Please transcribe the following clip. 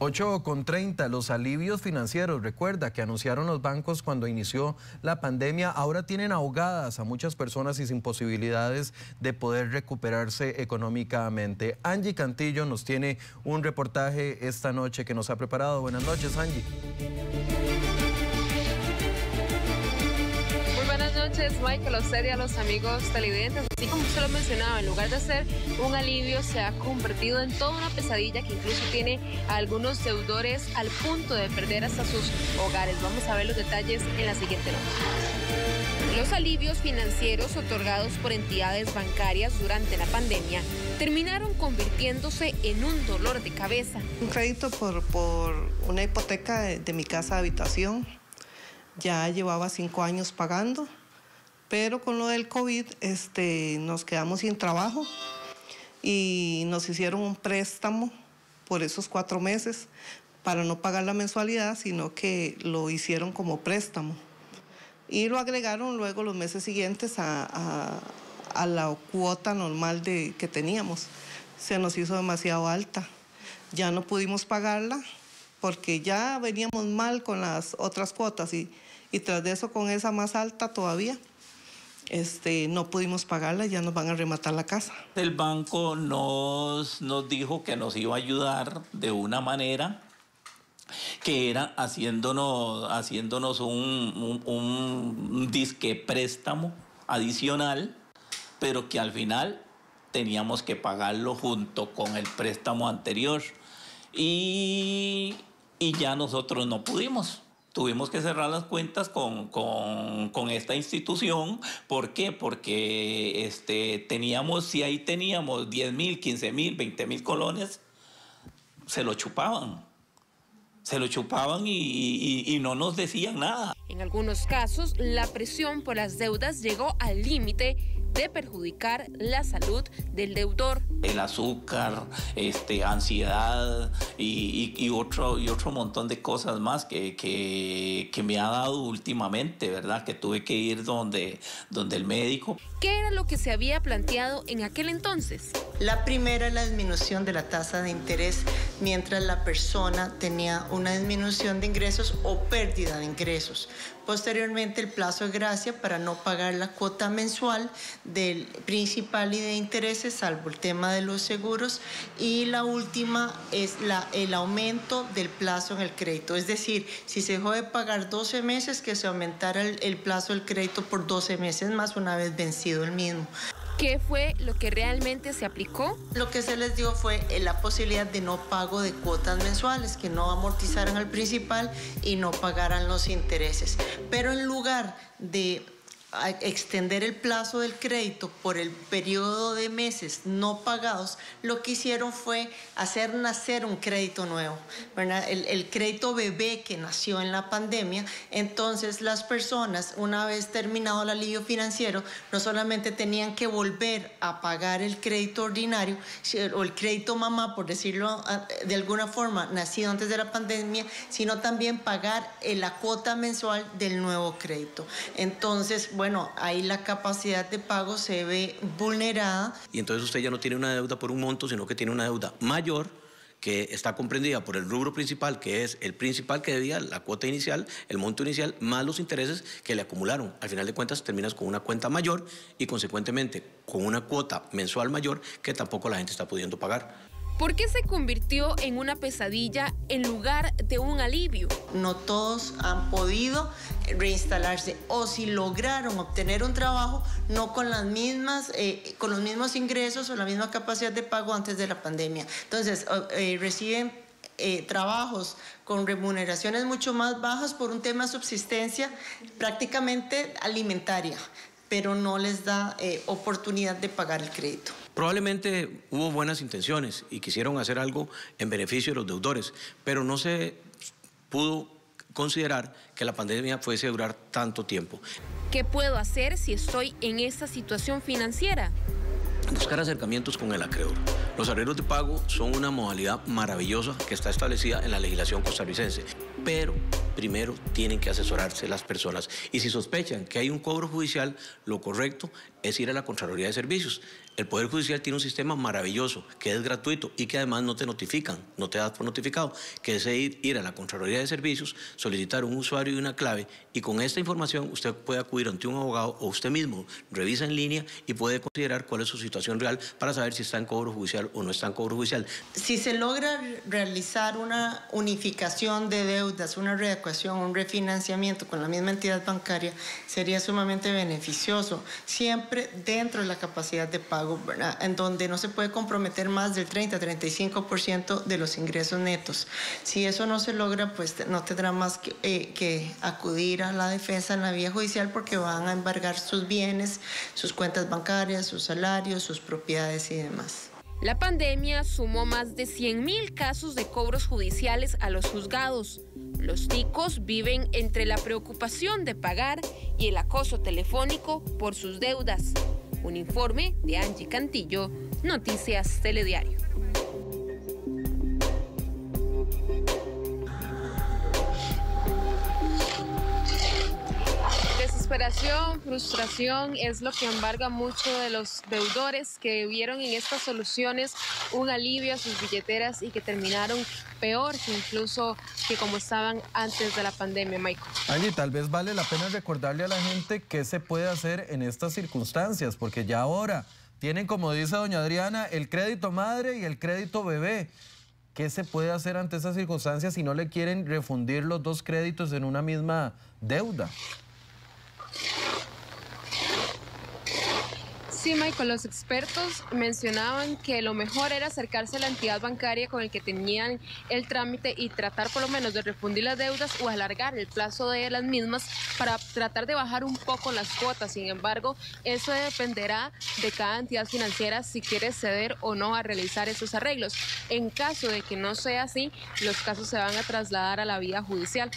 8:30, los alivios financieros, recuerda que anunciaron los bancos cuando inició la pandemia, ahora tienen ahogadas a muchas personas y sin posibilidades de poder recuperarse económicamente. Angie Cantillo nos tiene un reportaje esta noche que nos ha preparado. Buenas noches, Angie. Buenas noches, Michael, a usted y a los amigos televidentes. Así como usted lo mencionaba, en lugar de ser un alivio, se ha convertido en toda una pesadilla que incluso tiene a algunos deudores al punto de perder hasta sus hogares. Vamos a ver los detalles en la siguiente nota. Los alivios financieros otorgados por entidades bancarias durante la pandemia terminaron convirtiéndose en un dolor de cabeza. Un crédito por una hipoteca de mi casa de habitación. Ya llevaba 5 años pagando, pero con lo del COVID nos quedamos sin trabajo y nos hicieron un préstamo por esos 4 meses para no pagar la mensualidad, sino que lo hicieron como préstamo. Y lo agregaron luego los meses siguientes a la cuota normal que teníamos. Se nos hizo demasiado alta, ya no pudimos pagarla porque ya veníamos mal con las otras cuotas y tras de eso con esa más alta todavía, no pudimos pagarla, ya nos van a rematar la casa. El banco nos dijo que nos iba a ayudar de una manera que era haciéndonos un disque préstamo adicional, pero que al final teníamos que pagarlo junto con el préstamo anterior y ya nosotros no pudimos. Tuvimos que cerrar las cuentas con esta institución. ¿Por qué? Porque si ahí teníamos 10,000, 15,000, 20,000 colones, se lo chupaban. Se lo chupaban y no nos decían nada. En algunos casos, la presión por las deudas llegó al límite de perjudicar la salud del deudor. El azúcar, ansiedad y otro montón de cosas más que me ha dado últimamente, ¿verdad? Que tuve que ir donde el médico. ¿Qué era lo que se había planteado en aquel entonces? La primera es la disminución de la tasa de interés mientras la persona tenía una disminución de ingresos o pérdida de ingresos. Posteriormente, el plazo de gracia para no pagar la cuota mensual del principal y de intereses, salvo el tema de los seguros. Y la última es el aumento del plazo en el crédito. Es decir, si se dejó de pagar 12 meses, que se aumentara el plazo del crédito por 12 meses más una vez vencido el mismo. ¿Qué fue lo que realmente se aplicó? Lo que se les dio fue la posibilidad de no pago de cuotas mensuales, que no amortizaran el principal y no pagaran los intereses. Pero en lugar de extender el plazo del crédito por el periodo de meses no pagados, lo que hicieron fue hacer nacer un crédito nuevo, ¿verdad? El crédito bebé que nació en la pandemia. Entonces las personas, una vez terminado el alivio financiero, no solamente tenían que volver a pagar el crédito ordinario o el crédito mamá, por decirlo de alguna forma, nacido antes de la pandemia, sino también pagar la cuota mensual del nuevo crédito. Entonces, bueno, ahí la capacidad de pago se ve vulnerada. Y entonces usted ya no tiene una deuda por un monto, sino que tiene una deuda mayor que está comprendida por el rubro principal, que es el principal que debía, la cuota inicial, el monto inicial, más los intereses que le acumularon. Al final de cuentas terminas con una cuenta mayor y consecuentemente con una cuota mensual mayor que tampoco la gente está pudiendo pagar. ¿Por qué se convirtió en una pesadilla en lugar de un alivio? No todos han podido reinstalarse, o si lograron obtener un trabajo, no con las mismas, con los mismos ingresos o la misma capacidad de pago antes de la pandemia. Entonces, reciben trabajos con remuneraciones mucho más bajas por un tema de subsistencia prácticamente alimentaria, pero no les da oportunidad de pagar el crédito. Probablemente hubo buenas intenciones y quisieron hacer algo en beneficio de los deudores, pero no se pudo considerar que la pandemia fuese a durar tanto tiempo. ¿Qué puedo hacer si estoy en esta situación financiera? Buscar acercamientos con el acreedor. Los arreglos de pago son una modalidad maravillosa que está establecida en la legislación costarricense, pero primero tienen que asesorarse las personas y si sospechan que hay un cobro judicial, lo correcto es ir a la Contraloría de Servicios. El Poder Judicial tiene un sistema maravilloso, que es gratuito y que además no te notifican, no te das por notificado, que es ir a la Contraloría de Servicios, solicitar un usuario y una clave, y con esta información usted puede acudir ante un abogado o usted mismo revisa en línea y puede considerar cuál es su situación real para saber si está en cobro judicial o no está en cobro judicial. Si se logra realizar una unificación de deudas, una readecuación, un refinanciamiento con la misma entidad bancaria, sería sumamente beneficioso, siempre dentro de la capacidad de pago, ¿verdad? En donde no se puede comprometer más del 30-35% de los ingresos netos. Si eso no se logra, pues no tendrá más que acudir a la defensa en la vía judicial, porque van a embargar sus bienes, sus cuentas bancarias, sus salarios, sus propiedades y demás. La pandemia sumó más de 100.000 casos de cobros judiciales a los juzgados. Los ticos viven entre la preocupación de pagar y el acoso telefónico por sus deudas. Un informe de Angie Cantillo, Noticias Telediario. Desesperación, frustración es lo que embarga a muchos de los deudores que vieron en estas soluciones un alivio a sus billeteras y que terminaron peor que incluso que como estaban antes de la pandemia, Michael. Angie, tal vez vale la pena recordarle a la gente qué se puede hacer en estas circunstancias, porque ya ahora tienen, como dice doña Adriana, el crédito madre y el crédito bebé. ¿Qué se puede hacer ante esas circunstancias si no le quieren refundir los dos créditos en una misma deuda? Sí, Michael, los expertos mencionaban que lo mejor era acercarse a la entidad bancaria con el que tenían el trámite y tratar por lo menos de refundir las deudas o alargar el plazo de las mismas para tratar de bajar un poco las cuotas. Sin embargo, eso dependerá de cada entidad financiera si quiere ceder o no a realizar esos arreglos. En caso de que no sea así, los casos se van a trasladar a la vía judicial.